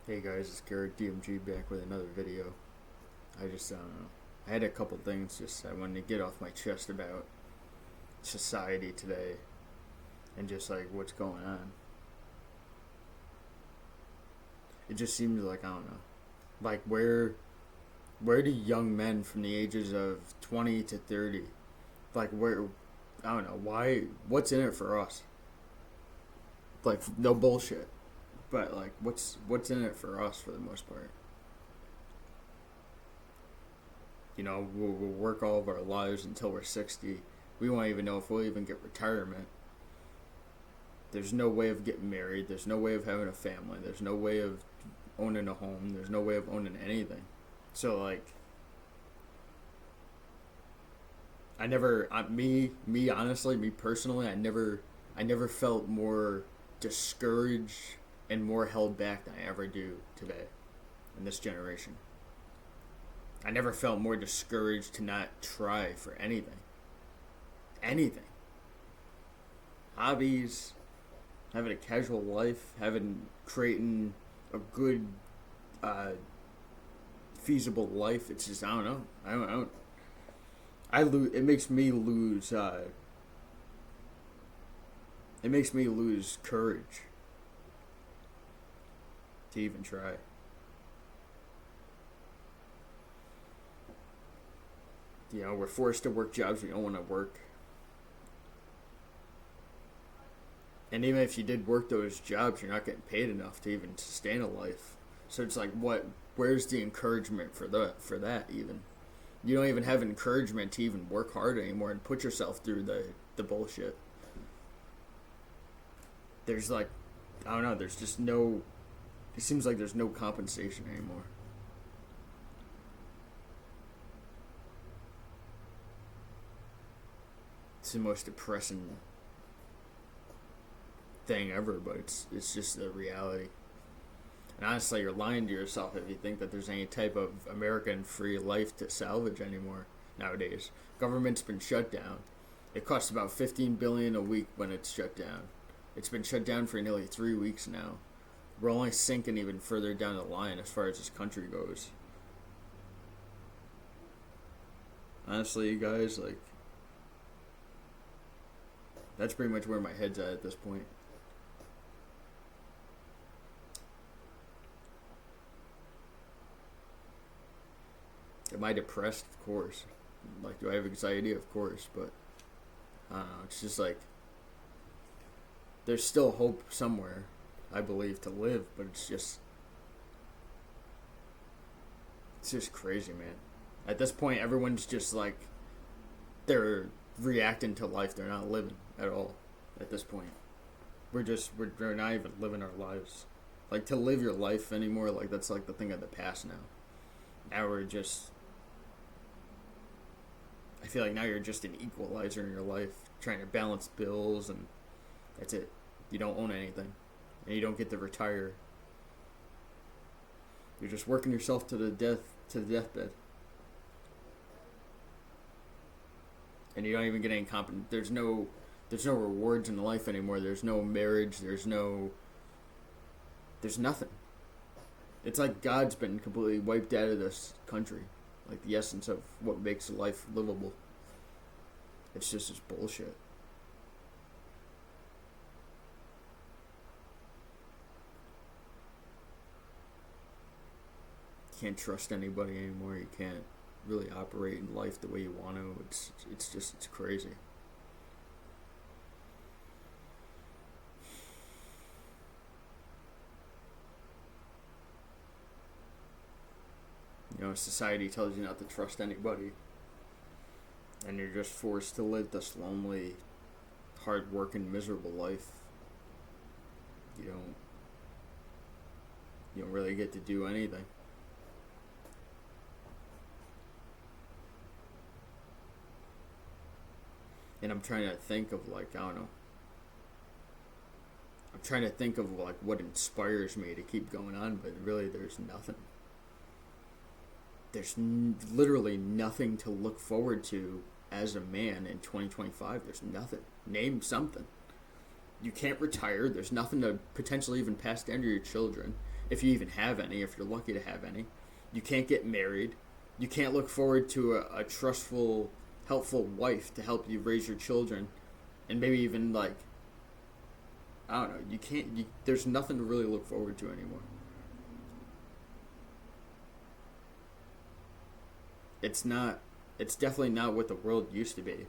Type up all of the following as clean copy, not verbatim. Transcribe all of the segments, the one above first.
Hey guys, it's Garrett DMG back with another video. I just, I don't know. I had a couple things just I wanted to get off my chest about society today and just like what's going on. It just seems like, I don't know. Like where do young men from the ages of 20 to 30, like where, I don't know, why, what's in it for us? Like, no bullshit. But like what's in it for us for the most part? We'll work all of our lives until we're 60. We won't even know if we'll even get retirement. There's no way of getting married. There's no way of having a family. There's no way of owning a home. There's no way of owning anything. So like, I never, honestly, me personally, I never felt more discouraged and more held back than I ever do today in this generation. I never felt more discouraged to not try for anything. Anything. Hobbies, having a casual life, creating a good, uh, feasible life. It's just, I don't know. I don't. I lose. It makes me lose. It makes me lose courage to even try. We're forced to work jobs we don't want to work. And even if you did work those jobs, you're not getting paid enough to even sustain a life. So it's like, what? Where's the encouragement for that even? You don't even have encouragement to even work hard anymore and put yourself through the bullshit. There's like, I don't know. There's just no. It seems like there's no compensation anymore. It's the most depressing thing ever, but it's just the reality. And honestly, you're lying to yourself if you think that there's any type of American free life to salvage anymore nowadays. Government's been shut down. It costs about 15 billion a week when it's shut down. It's been shut down for nearly 3 weeks now. We're only sinking even further down the line as far as this country goes. Honestly, you guys, like, that's pretty much where my head's at this point. Am I depressed? Of course. Like, do I have anxiety? Of course. But I don't know. It's just like there's still hope somewhere, I believe, to live. But it's just crazy, man. At this point, everyone's just like they're reacting to life. They're not living at all. At this point, we're not even living our lives. Like, to live your life anymore, like that's like the thing of the past now. Now we're just I feel like now you're just an equalizer in your life, trying to balance bills, and that's it. You don't own anything, and you don't get to retire. You're just working yourself to the deathbed, and you don't even get any there's no rewards in life anymore. There's no marriage. There's nothing. It's like God's been completely wiped out of this country, like the essence of what makes life livable. It's just bullshit. You can't trust anybody anymore. You can't really operate in life the way you want to. It's crazy. Society tells you not to trust anybody, and you're just forced to live this lonely, hard-working, miserable life. You don't you don't really get to do anything. And I'm trying to think of, like, I don't know. I'm trying to think of like what inspires me to keep going on, but really there's nothing. Literally nothing to look forward to as a man in 2025. There's nothing. Name something. You can't retire. There's nothing to potentially even pass down to your children. if you even have any, if you're lucky to have any. You can't get married. You can't look forward to a trustful, helpful wife to help you raise your children. And maybe even, like, I don't know, you can't, there's nothing to really look forward to anymore. It's definitely not what the world used to be.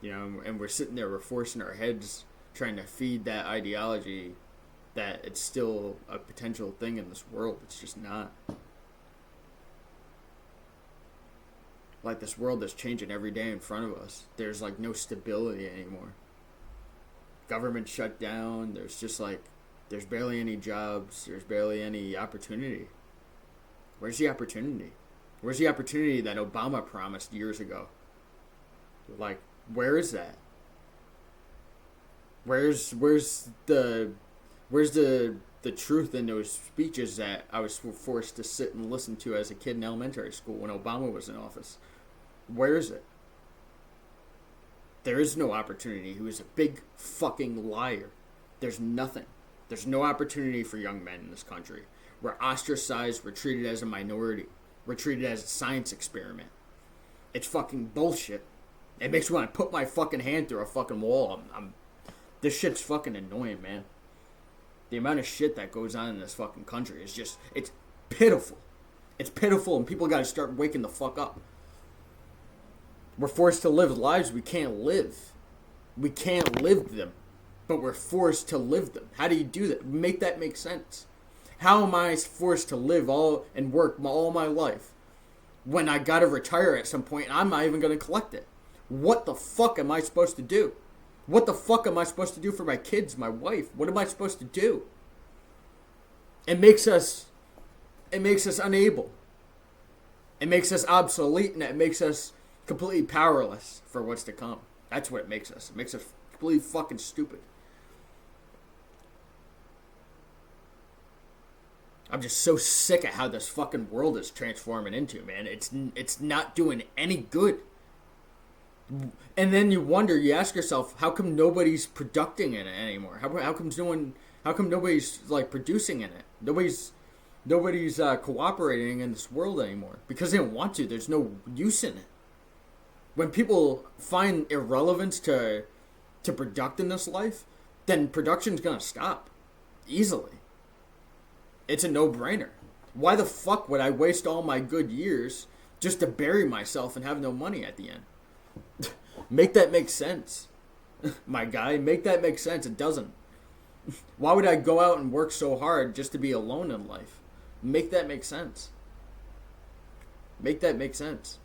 You know, and we're sitting there, we're forcing our heads, trying to feed that ideology that it's still a potential thing in this world. It's just not. Like, this world is changing every day in front of us. There's, like, no stability anymore. Government shut down. There's just, like, there's barely any jobs. There's barely any opportunity. Where's the opportunity? Where's the opportunity that Obama promised years ago? Like, where is that? Where's the truth in those speeches that I was forced to sit and listen to as a kid in elementary school when Obama was in office? Where is it? There is no opportunity. He was a big fucking liar. There's nothing. There's no opportunity for young men in this country. We're ostracized. We're treated as a minority. We're treated as a science experiment. It's fucking bullshit. It makes me want to put my fucking hand through a fucking wall. This shit's fucking annoying, man. The amount of shit that goes on in this fucking country is just, it's pitiful. It's pitiful, and people got to start waking the fuck up. We're forced to live lives we can't live. We can't live them, but we're forced to live them. How do you do that? Make that make sense. How am I forced to live and work all my life when I got to retire at some point and I'm not even going to collect it? What the fuck am I supposed to do? What the fuck am I supposed to do for my kids, my wife? What am I supposed to do? It makes us unable. It makes us obsolete, and it makes us completely powerless for what's to come. That's what it makes us. It makes us completely fucking stupid. I'm just so sick at how this fucking world is transforming into, man. It's not doing any good. And then you wonder, you ask yourself, how come nobody's producing in it anymore? How come nobody's like producing in it? Nobody's cooperating in this world anymore because they don't want to. There's no use in it. When people find irrelevance to product in this life, then production's gonna stop easily. It's a no-brainer. Why the fuck would I waste all my good years just to bury myself and have no money at the end? Make that make sense. My guy, make that make sense. It doesn't. Why would I go out and work so hard just to be alone in life? Make that make sense. Make that make sense.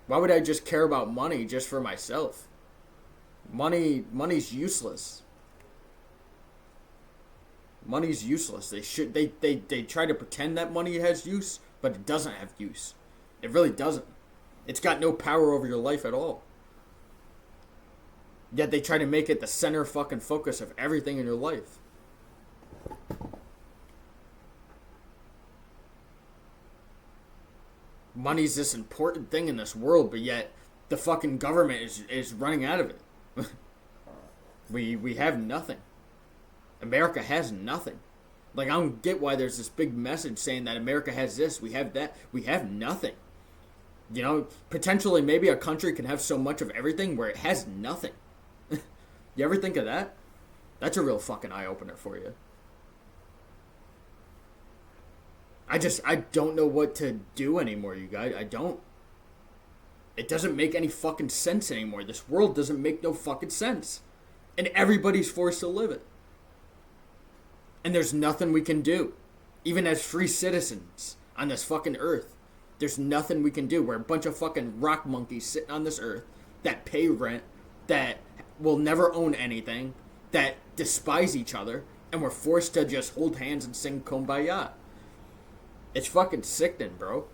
Why would I just care about money just for myself? Money's useless. Money's useless. They try to pretend that money has use, but it doesn't have use. It really doesn't. It's got no power over your life at all. Yet they try to make it the center fucking focus of everything in your life. Money's this important thing in this world, but yet the fucking government is running out of it. We have nothing. America has nothing. Like, I don't get why there's this big message saying that America has this, we have that. We have nothing. You know, potentially maybe a country can have so much of everything where it has nothing. You ever think of that? That's a real fucking eye-opener for you. I don't know what to do anymore, you guys. I don't. It doesn't make any fucking sense anymore. This world doesn't make no fucking sense. And everybody's forced to live it. And there's nothing we can do. Even as free citizens on this fucking earth. There's nothing we can do. We're a bunch of fucking rock monkeys sitting on this earth that pay rent, that will never own anything, that despise each other, and we're forced to just hold hands and sing Kumbaya. It's fucking sickening, bro.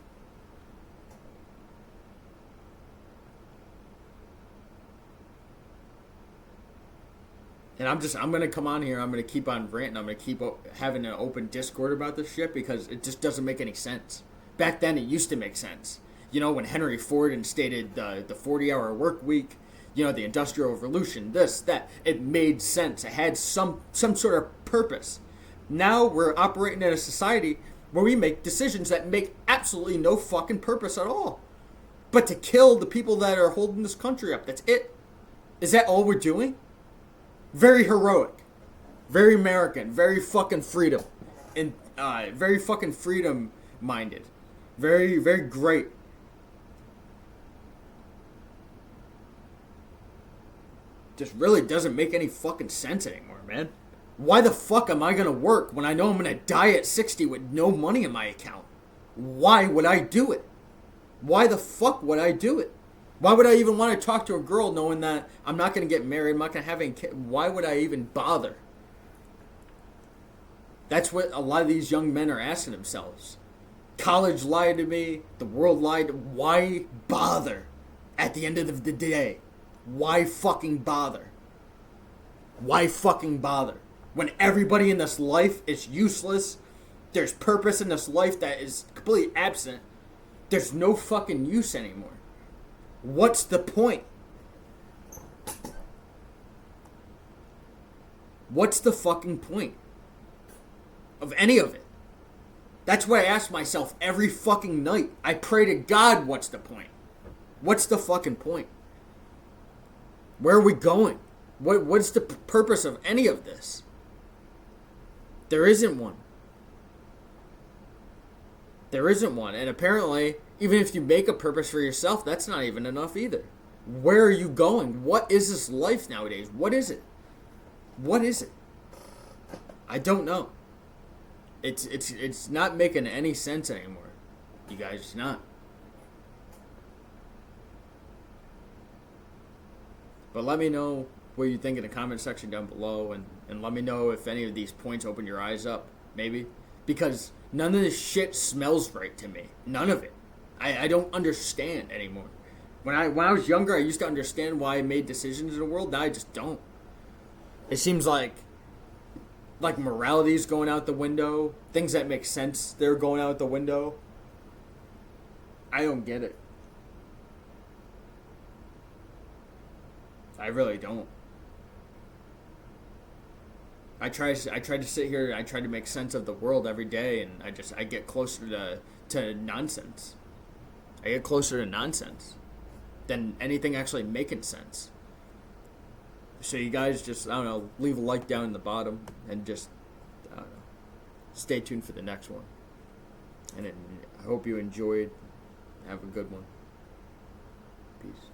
And I'm going to come on here, I'm going to keep on ranting, I'm going to keep having an open Discord about this shit because it just doesn't make any sense. Back then, it used to make sense. You know, when Henry Ford instated the 40-hour work week, you know, the Industrial Revolution, this, that, it made sense. It had some sort of purpose. Now we're operating in a society where we make decisions that make absolutely no fucking purpose at all. But to kill the people that are holding this country up. That's it. Is that all we're doing? Very heroic. Very American. Very fucking freedom. And very fucking freedom minded. Very, very great. Just really doesn't make any fucking sense anymore, man. Why the fuck am I gonna work when I know I'm gonna die at 60 with no money in my account? Why would I do it? Why the fuck would I do it? Why would I even want to talk to a girl knowing that I'm not gonna get married, I'm not gonna have any kids? Why would I even bother? That's what a lot of these young men are asking themselves. College lied to me, the world lied. Why bother at the end of the day? Why fucking bother? Why fucking bother? When everybody in this life is useless, there's purpose in this life that is completely absent, there's no fucking use anymore. What's the point? What's the fucking point of any of it? That's what I ask myself every fucking night. I pray to God, what's the point? What's the fucking point? Where are we going? What's the purpose of any of this? There isn't one. There isn't one. And apparently, even if you make a purpose for yourself, that's not even enough either. Where are you going? What is this life nowadays? What is it? What is it? I don't know. It's not making any sense anymore. You guys, it's not. But let me know what you think in the comment section down below, and let me know if any of these points open your eyes up, maybe. Because none of this shit smells right to me. None of it. I don't understand anymore. When I was younger, I used to understand why I made decisions in the world. Now I just don't. It seems like morality's going out the window. Things that make sense, they're going out the window. I don't get it. I really don't. I try to sit here and I try to make sense of the world every day, and I get closer to nonsense. I get closer to nonsense than anything actually making sense. So you guys just, I don't know, leave a like down in the bottom and just, I don't know, stay tuned for the next one. And I hope you enjoyed. Have a good one. Peace.